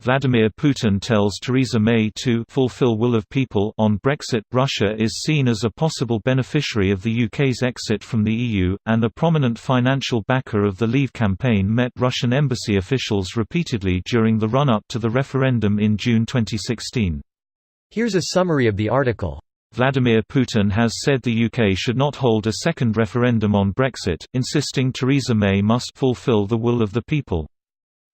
Vladimir Putin tells Theresa May to fulfill will of people on Brexit. Russia is seen as a possible beneficiary of the UK's exit from the EU, and a prominent financial backer of the Leave campaign met Russian embassy officials repeatedly during the run-up to the referendum in June 2016. Here's a summary of the article. Vladimir Putin has said the UK should not hold a second referendum on Brexit, insisting Theresa May must fulfil the will of the people.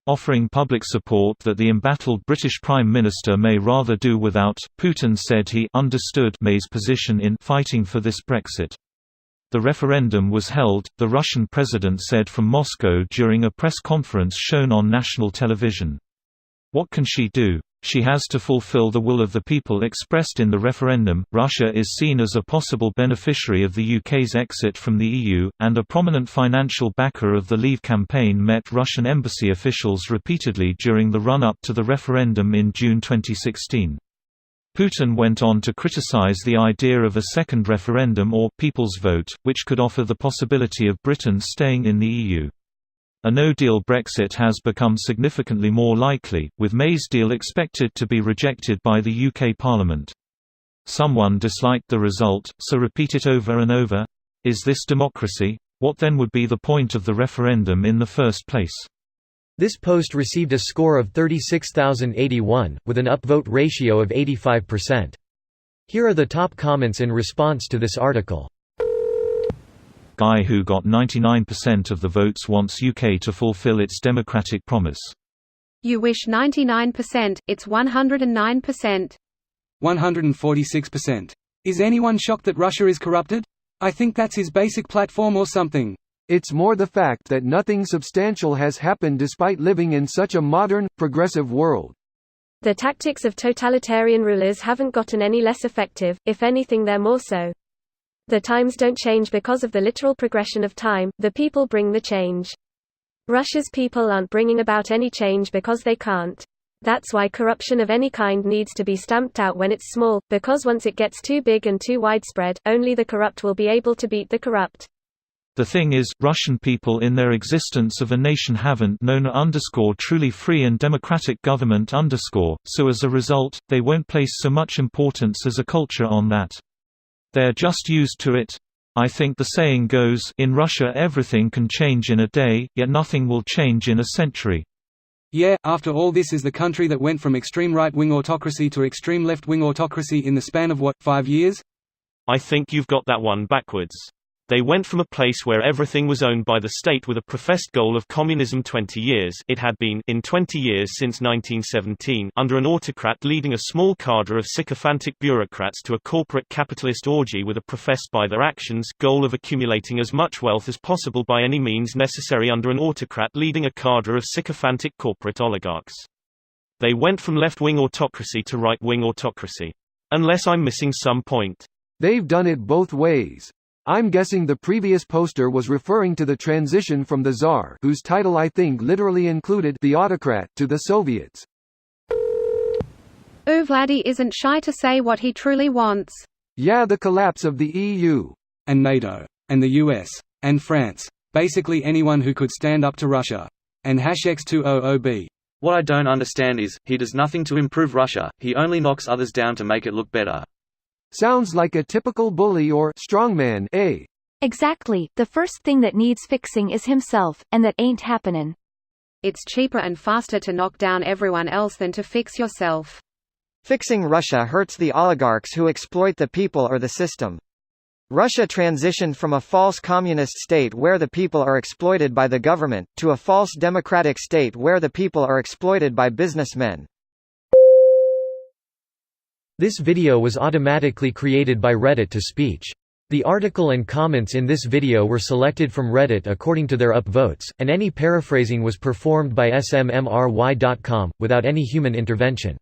Offering public support that the embattled British Prime Minister may rather do without, Putin said he understood May's position in fighting for this Brexit. The referendum was held, the Russian president said from Moscow during a press conference shown on national television. What can she do? She has to fulfill the will of the people expressed in the referendum. Russia is seen as a possible beneficiary of the UK's exit from the EU, and a prominent financial backer of the Leave campaign met Russian embassy officials repeatedly during the run-up to the referendum in June 2016. Putin went on to criticize the idea of a second referendum or people's vote, which could offer the possibility of Britain staying in the EU. A no-deal Brexit has become significantly more likely, with May's deal expected to be rejected by the UK Parliament. Someone disliked the result, so repeat it over and over? Is this democracy? What then would be the point of the referendum in the first place? This post received a score of 36,081, with an upvote ratio of 85%. Here are the top comments in response to this article. Guy who got 99% of the votes wants UK to fulfill its democratic promise. You wish 99%, it's 109%. 146%. Is anyone shocked that Russia is corrupted? I think that's his basic platform or something. It's more the fact that nothing substantial has happened despite living in such a modern, progressive world. The tactics of totalitarian rulers haven't gotten any less effective, if anything they're more so. The times don't change because of the literal progression of time, the people bring the change. Russia's people aren't bringing about any change because they can't. That's why corruption of any kind needs to be stamped out when it's small, because once it gets too big and too widespread, only the corrupt will be able to beat the corrupt. The thing is, Russian people in their existence of a nation haven't known a truly free and democratic government so as a result, they won't place so much importance as a culture on that. They're just used to it. I think the saying goes, in Russia everything can change in a day, yet nothing will change in a century. Yeah, after all, this is the country that went from extreme right-wing autocracy to extreme left-wing autocracy in the span of what, 5 years? I think you've got that one backwards. They went from a place where everything was owned by the state with a professed goal of communism 20 years it had been in 20 years since 1917 under an autocrat leading a small cadre of sycophantic bureaucrats to a corporate capitalist orgy with a professed by their actions goal of accumulating as much wealth as possible by any means necessary under an autocrat leading a cadre of sycophantic corporate oligarchs. They went from left-wing autocracy to right-wing autocracy. Unless I'm missing some point. They've done it both ways. I'm guessing the previous poster was referring to the transition from the Tsar, whose title I think literally included the autocrat, to the Soviets. Vladdy isn't shy to say what he truly wants. Yeah, the collapse of the EU. And NATO. And the US. And France. Basically anyone who could stand up to Russia. And #X200B. What I don't understand is, he does nothing to improve Russia, he only knocks others down to make it look better. Sounds like a typical bully or strongman, eh? Exactly, the first thing that needs fixing is himself, and that ain't happening. It's cheaper and faster to knock down everyone else than to fix yourself. Fixing Russia hurts the oligarchs who exploit the people or the system. Russia transitioned from a false communist state where the people are exploited by the government, to a false democratic state where the people are exploited by businessmen. This video was automatically created by Reddit to speech. The article and comments in this video were selected from Reddit according to their upvotes, and any paraphrasing was performed by smmry.com, without any human intervention.